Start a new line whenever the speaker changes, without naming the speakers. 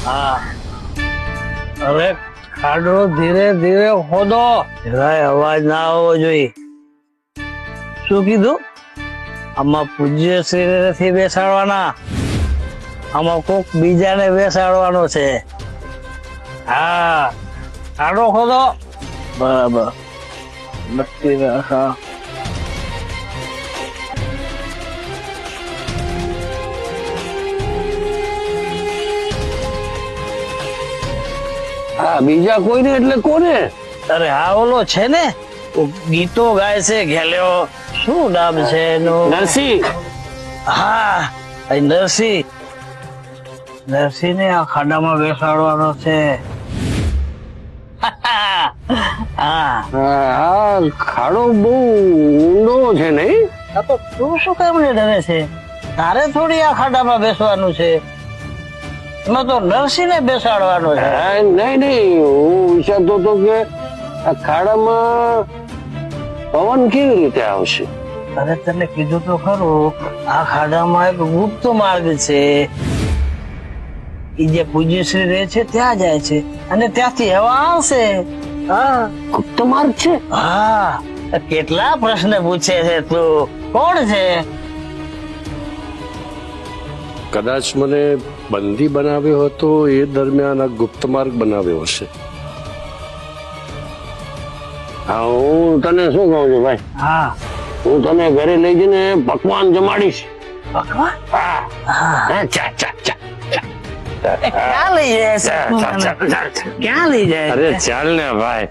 હા હવે ખાડો ધીરે ધીરે ખોદો, જરાય અવાજ ના આવવો જોઈએ. શું કીધું? આમાં પૂજ્ય શ્રી નથી બેસાડવાના, આમાં કોક બીજાને બેસાડવાનો છે. હા ખાડો ખોદો. બરાબર નક્કી રાખા.
હા બીજા કોઈ ને એટલે કોને?
અરે હા ઓલો છે ને ગીતો ગાય છે ઘેલ્યો, શું નામ છે એનું?
નરસિંહ.
હા નરસિંહ. નરસિંહ ને આ ખાડામાં બેસાડવાનો છે. હા
હા ખાડો બહુ ઊંડો છે નહીં?
તો તું શું કામ ને ડરે છે? તારે થોડી આ ખાડામાં બેસવાનું છે, એમાં તો નરસિંહ ને બેસાડવાનો છે.
નહીં નહીં, હું વિચારતો હતો કે આ ખાડામાં પવન કેવી રીતે આવશે?
અરે તને કીધું તો ખરું, આ ખાડામાં એક ગુપ્ત માર્ગ છે. ઈ જે પૂજ્યશ્રી રહે છે ત્યાં જાય છે અને ત્યાંથી હવા આવશે. હા
ગુપ્ત માર્ગ છે?
હા કેટલા પ્રશ્ન પૂછે છે તું? કોણ છે?
કદાચ મને બંદી બનાવ્યો હતો એ દરમિયાન આ ગુપ્ત માર્ગ બનાવ્યો હશે. હા હું તને શું કહું છું ભાઈ,
હા
હું તને ઘરે લઈ જઈને પકવાન જમાડીશ.
ભગવાન
હા હા, ચા ચા ચા.
ક્યાં લઈ જાય છે? ક્યાં લઈ જાય?
અરે ચાલ ને ભાઈ,